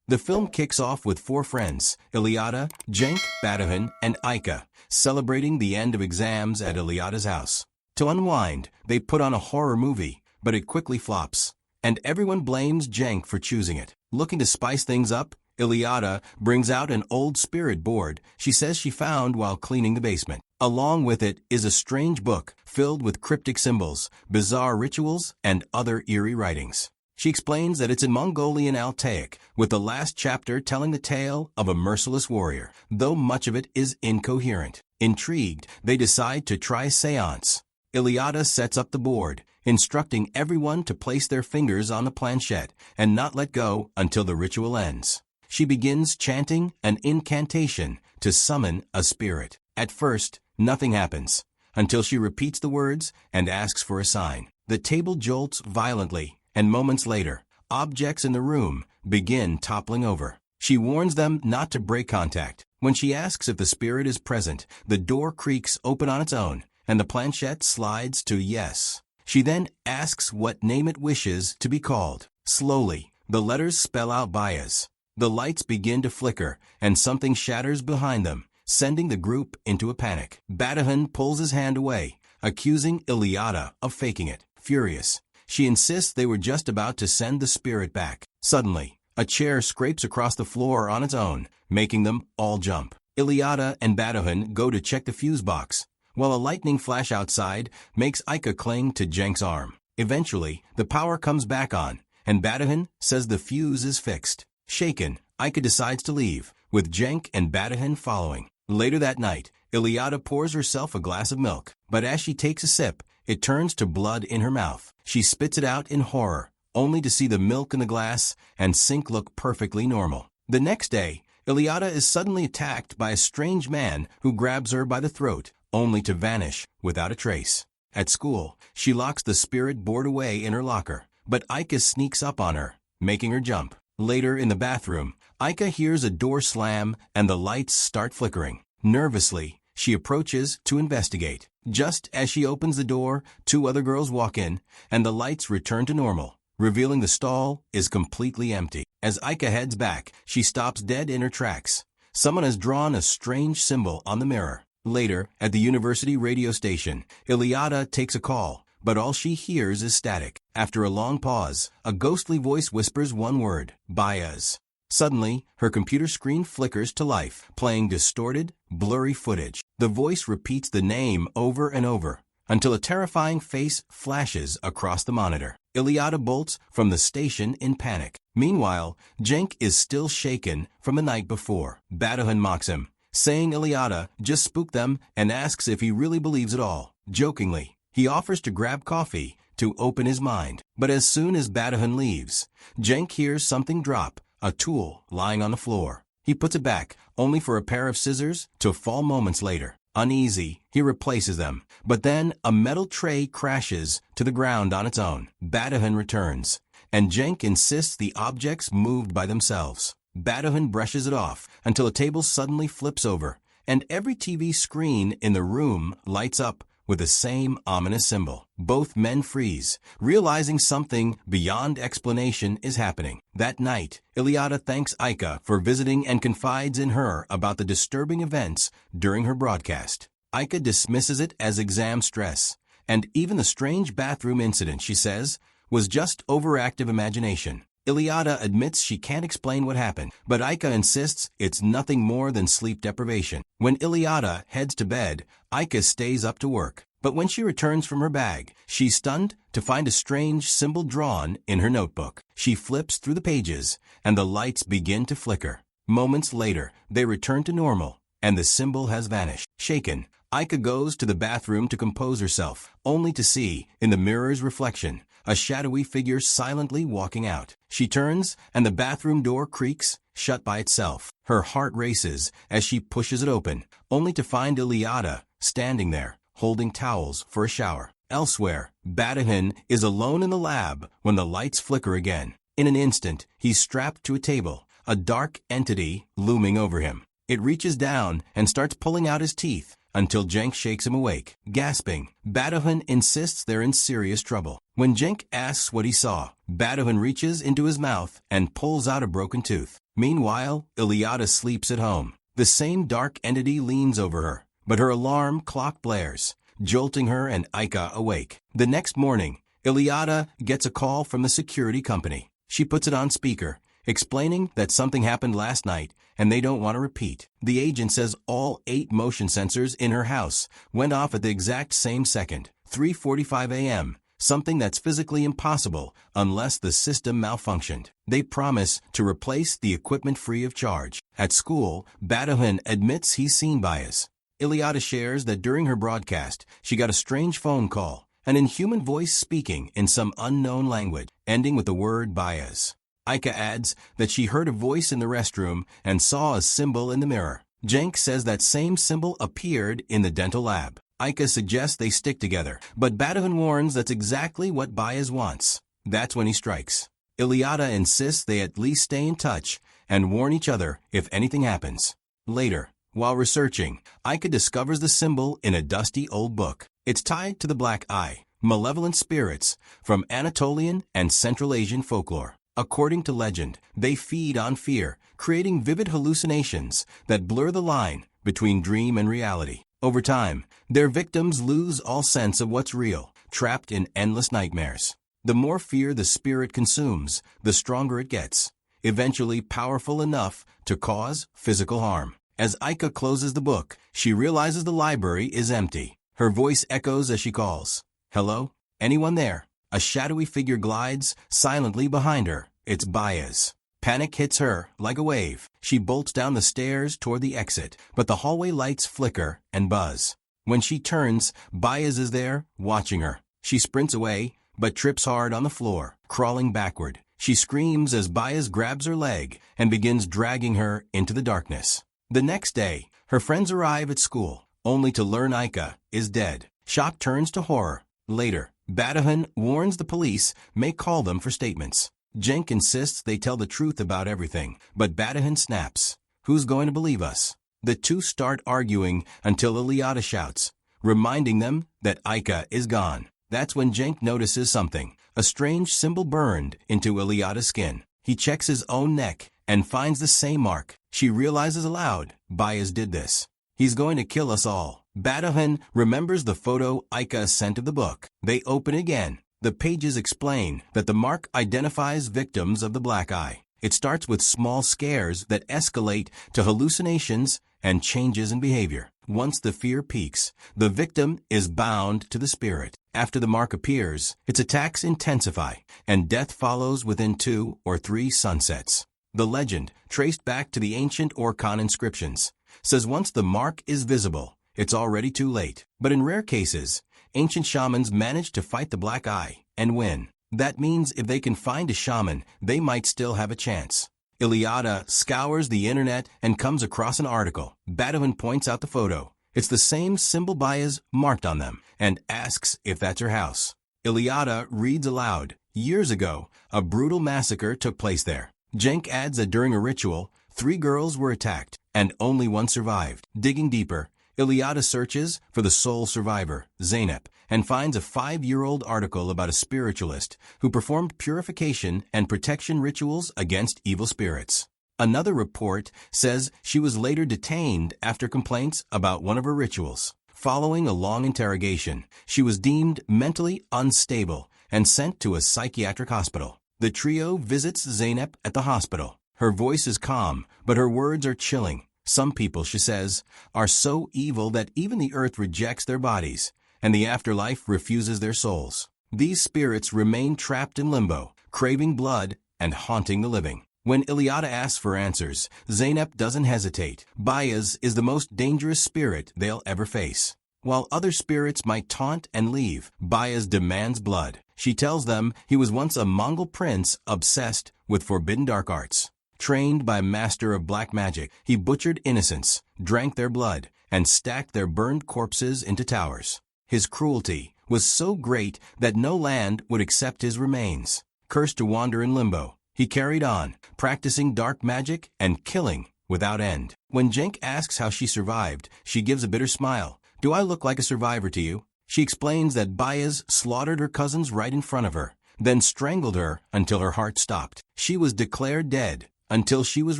The film kicks off with four friends, Iliada, Cenk, Batuhan, and Aika, celebrating the end of exams at Iliada's house. To unwind, they put on a horror movie, but it quickly flops, and everyone blames Cenk for choosing it. Looking to spice things up, Iliada brings out an old spirit board she says she found while cleaning the basement. Along with it is a strange book filled with cryptic symbols, bizarre rituals, and other eerie writings. She explains that it's in Mongolian Altaic, with the last chapter telling the tale of a merciless warrior, though much of it is incoherent. Intrigued, they decide to try a seance. Iliada sets up the board, instructing everyone to place their fingers on the planchette and not let go until the ritual ends. She begins chanting an incantation to summon a spirit. At first, nothing happens, until she repeats the words and asks for a sign. The table jolts violently, and moments later, objects in the room begin toppling over. She warns them not to break contact. When she asks if the spirit is present, the door creaks open on its own, and the planchette slides to yes. She then asks what name it wishes to be called. Slowly, the letters spell out Biaz. The lights begin to flicker, and something shatters behind them, sending the group into a panic. Batuhan pulls his hand away, accusing Iliada of faking it. Furious, she insists they were just about to send the spirit back. Suddenly, a chair scrapes across the floor on its own, making them all jump. Iliada and Batuhan go to check the fuse box, while a lightning flash outside makes Aika cling to Cenk's arm. Eventually, the power comes back on, and Batuhan says the fuse is fixed. Shaken, Aika decides to leave, with Cenk and Batuhan following. Later that night, Iliada pours herself a glass of milk, but as she takes a sip, it turns to blood in her mouth. She spits it out in horror, only to see the milk in the glass and sink look perfectly normal. The next day, Iliada is suddenly attacked by a strange man who grabs her by the throat, only to vanish without a trace. At school, she locks the spirit board away in her locker, but Aika sneaks up on her, making her jump. Later in the bathroom, Aika hears a door slam and the lights start flickering. Nervously, she approaches to investigate. Just as she opens the door, two other girls walk in, and the lights return to normal, revealing the stall is completely empty. As Aika heads back, she stops dead in her tracks. Someone has drawn a strange symbol on the mirror. Later, at the university radio station, Iliada takes a call, but all she hears is static. After a long pause, a ghostly voice whispers one word, Biaz. Suddenly, her computer screen flickers to life, playing distorted, blurry footage. The voice repeats the name over and over, until a terrifying face flashes across the monitor. Iliada bolts from the station in panic. Meanwhile, Cenk is still shaken from the night before. Batuhan mocks him, saying Iliada just spooked them and asks if he really believes it all. Jokingly, he offers to grab coffee to open his mind. But as soon as Batuhan leaves, Cenk hears something drop, a tool lying on the floor. He puts it back, only for a pair of scissors to fall moments later. Uneasy, he replaces them, but then a metal tray crashes to the ground on its own. Batuhan returns, and Cenk insists the objects moved by themselves. Batuhan brushes it off until a table suddenly flips over, and every TV screen in the room lights up with the same ominous symbol. Both men freeze, realizing something beyond explanation is happening. That night, Iliada thanks Aika for visiting and confides in her about the disturbing events during her broadcast. Aika dismisses it as exam stress, and even the strange bathroom incident, she says, was just overactive imagination. Iliada admits she can't explain what happened, but Aika insists it's nothing more than sleep deprivation. When Iliada heads to bed, Aika stays up to work. But when she returns from her bag, she's stunned to find a strange symbol drawn in her notebook. She flips through the pages, and the lights begin to flicker. Moments later, they return to normal, and the symbol has vanished. Shaken, Aika goes to the bathroom to compose herself, only to see, in the mirror's reflection, a shadowy figure silently walking out. She turns, and the bathroom door creaks shut by itself. Her heart races as she pushes it open, only to find Iliada standing there, holding towels for a shower. Elsewhere, Batuhan is alone in the lab when the lights flicker again. In an instant, he's strapped to a table, a dark entity looming over him. It reaches down and starts pulling out his teeth, until Cenk shakes him awake. Gasping, Batuhan insists they're in serious trouble. When Cenk asks what he saw, Batuhan reaches into his mouth and pulls out a broken tooth. Meanwhile, Ilyada sleeps at home. The same dark entity leans over her, but her alarm clock blares, jolting her and Aika awake. The next morning, Ilyada gets a call from the security company. She puts it on speaker, explaining that something happened last night and they don't want to repeat. The agent says all 8 motion sensors in her house went off at the exact same second, 3:45 a.m., something that's physically impossible unless the system malfunctioned. They promise to replace the equipment free of charge. At school, Batuhan admits he's seen Biaz. Ilyada shares that during her broadcast, she got a strange phone call, an inhuman voice speaking in some unknown language, ending with the word Biaz. Aika adds that she heard a voice in the restroom and saw a symbol in the mirror. Cenk says that same symbol appeared in the dental lab. Aika suggests they stick together, but Batuhan warns that's exactly what Biaz wants. That's when he strikes. Ilyada insists they at least stay in touch and warn each other if anything happens. Later, while researching, Aika discovers the symbol in a dusty old book. It's tied to the black eye, malevolent spirits from Anatolian and Central Asian folklore. According to legend, they feed on fear, creating vivid hallucinations that blur the line between dream and reality. Over time, their victims lose all sense of what's real, trapped in endless nightmares. The more fear the spirit consumes, the stronger it gets, eventually powerful enough to cause physical harm. As Aika closes the book, she realizes the library is empty. Her voice echoes as she calls, "Hello? Anyone there?" A shadowy figure glides silently behind her. It's Biaz. Panic hits her like a wave. She bolts down the stairs toward the exit, but the hallway lights flicker and buzz. When she turns, Biaz is there, watching her. She sprints away, but trips hard on the floor, crawling backward. She screams as Biaz grabs her leg and begins dragging her into the darkness. The next day, her friends arrive at school, only to learn Aika is dead. Shock turns to horror. Later, Batuhan warns the police may call them for statements. Cenk insists they tell the truth about everything, but Batuhan snaps. Who's going to believe us? The two start arguing until Ilyada shouts, reminding them that Aika is gone. That's when Cenk notices something, a strange symbol burned into Ilyada's skin. He checks his own neck and finds the same mark. She realizes aloud, Biaz did this. He's going to kill us all. Batuhan remembers the photo Aika sent of the book. They open again. The pages explain that the mark identifies victims of the black eye. It starts with small scares that escalate to hallucinations and changes in behavior. Once the fear peaks, the victim is bound to the spirit. After the mark appears, its attacks intensify, and death follows within 2 or 3 sunsets. The legend, traced back to the ancient Orkhan inscriptions, says once the mark is visible, it's already too late. But in rare cases, ancient shamans manage to fight the black eye and win. That means if they can find a shaman, they might still have a chance. Ilyada scours the internet and comes across an article. Batuhan points out the photo. It's the same symbol Biaz marked on them and asks if that's her house. Ilyada reads aloud. Years ago, a brutal massacre took place there. Cenk adds that during a ritual, 3 girls were attacked and only one survived. Digging deeper, Ilyada searches for the sole survivor, Zeynep, and finds a 5-year-old article about a spiritualist who performed purification and protection rituals against evil spirits. Another report says she was later detained after complaints about one of her rituals. Following a long interrogation, she was deemed mentally unstable and sent to a psychiatric hospital. The trio visits Zeynep at the hospital. Her voice is calm, but her words are chilling. Some people, she says, are so evil that even the earth rejects their bodies, and the afterlife refuses their souls. These spirits remain trapped in limbo, craving blood and haunting the living. When Ilyada asks for answers, Zeynep doesn't hesitate. Biaz is the most dangerous spirit they'll ever face. While other spirits might taunt and leave, Biaz demands blood. She tells them he was once a Mongol prince obsessed with forbidden dark arts. Trained by a master of black magic, he butchered innocents, drank their blood, and stacked their burned corpses into towers. His cruelty was so great that no land would accept his remains. Cursed to wander in limbo, he carried on, practicing dark magic and killing without end. When Cenk asks how she survived, she gives a bitter smile, "Do I look like a survivor to you?" She explains that Biaz slaughtered her cousins right in front of her, then strangled her until her heart stopped. She was declared dead until she was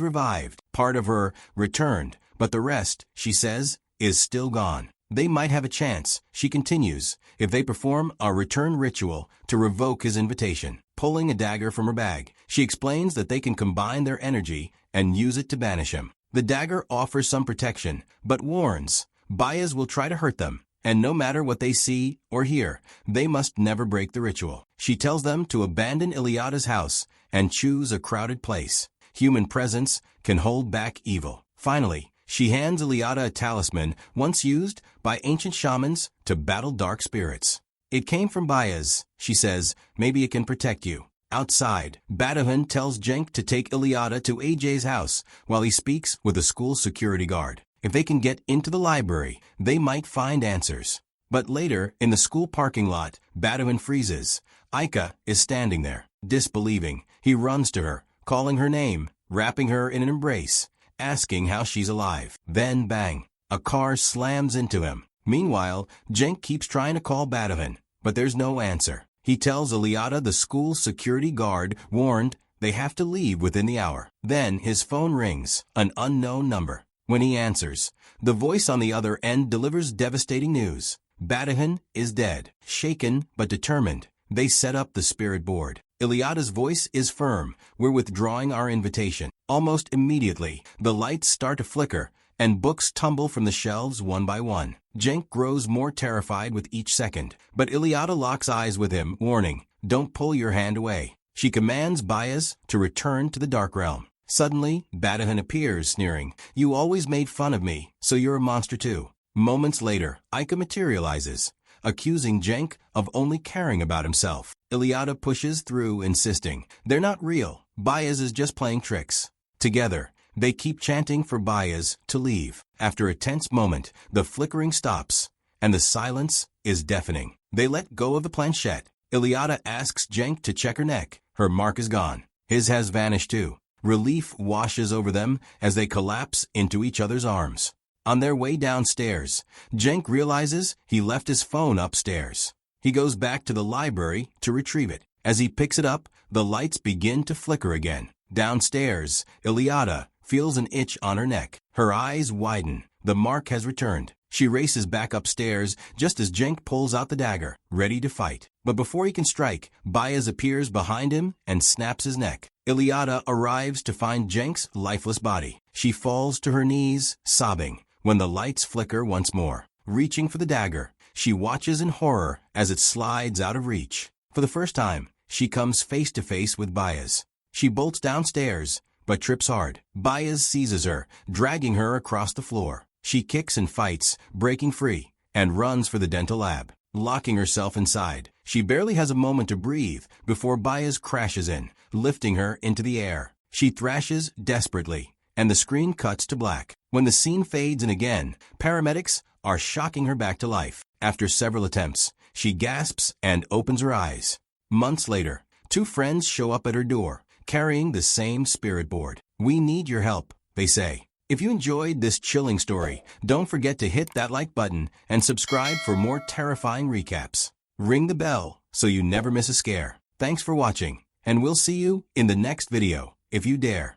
revived. Part of her returned, but the rest, she says, is still gone. They might have a chance, she continues, if they perform a return ritual to revoke his invitation. Pulling a dagger from her bag, she explains that they can combine their energy and use it to banish him. The dagger offers some protection, but warns, Biaz will try to hurt them, and no matter what they see or hear, they must never break the ritual. She tells them to abandon Iyenin's house and choose a crowded place. Human presence can hold back evil. Finally, she hands Iyenin a talisman once used by ancient shamans to battle dark spirits. "It came from Biaz," she says, "maybe it can protect you." Outside, Badahan tells Cenk to take Iyenin to AJ's house while he speaks with a school security guard. If they can get into the library, they might find answers. But later, in the school parking lot, Badahan freezes. Ika is standing there. Disbelieving, he runs to her, calling her name, wrapping her in an embrace, asking how she's alive. Then bang, a car slams into him. Meanwhile, Cenk keeps trying to call Badahan, but there's no answer. He tells Iyenin the school security guard warned they have to leave within the hour. Then his phone rings, an unknown number. When he answers, the voice on the other end delivers devastating news. Badahan is dead. Shaken but determined, they set up the spirit board. Iyenin's voice is firm, "We're withdrawing our invitation." Almost immediately, the lights start to flicker, and books tumble from the shelves one by one. Cenk grows more terrified with each second, but Iyenin locks eyes with him, warning, "Don't pull your hand away." She commands Biaz to return to the Dark Realm. Suddenly, Badahan appears, sneering, "You always made fun of me, so you're a monster too." Moments later, Ika materializes, accusing Cenk of only caring about himself. Iyenin pushes through, insisting, "They're not real. Biaz is just playing tricks." Together, they keep chanting for Biaz to leave. After a tense moment, the flickering stops, and the silence is deafening. They let go of the planchette. Iyenin asks Cenk to check her neck. Her mark is gone. His has vanished too. Relief washes over them as they collapse into each other's arms. On their way downstairs, Cenk realizes he left his phone upstairs. He goes back to the library to retrieve it. As he picks it up, the lights begin to flicker again. Downstairs, Iyenin feels an itch on her neck. Her eyes widen. The mark has returned. She races back upstairs just as Cenk pulls out the dagger, ready to fight. But before he can strike, Biaz appears behind him and snaps his neck. Iyenin arrives to find Cenk's lifeless body. She falls to her knees, sobbing, when the lights flicker once more. Reaching for the dagger, she watches in horror as it slides out of reach. For the first time, she comes face to face with Biaz. She bolts downstairs, but trips hard. Biaz seizes her, dragging her across the floor. She kicks and fights, breaking free, and runs for the dental lab. Locking herself inside, she barely has a moment to breathe before Biaz crashes in, lifting her into the air. She thrashes desperately, and the screen cuts to black. When the scene fades in again, paramedics are shocking her back to life. After several attempts, she gasps and opens her eyes. Months later, two friends show up at her door, carrying the same spirit board. "We need your help," they say. If you enjoyed this chilling story, don't forget to hit that like button and subscribe for more terrifying recaps. Ring the bell so you never miss a scare. Thanks for watching, and we'll see you in the next video, if you dare.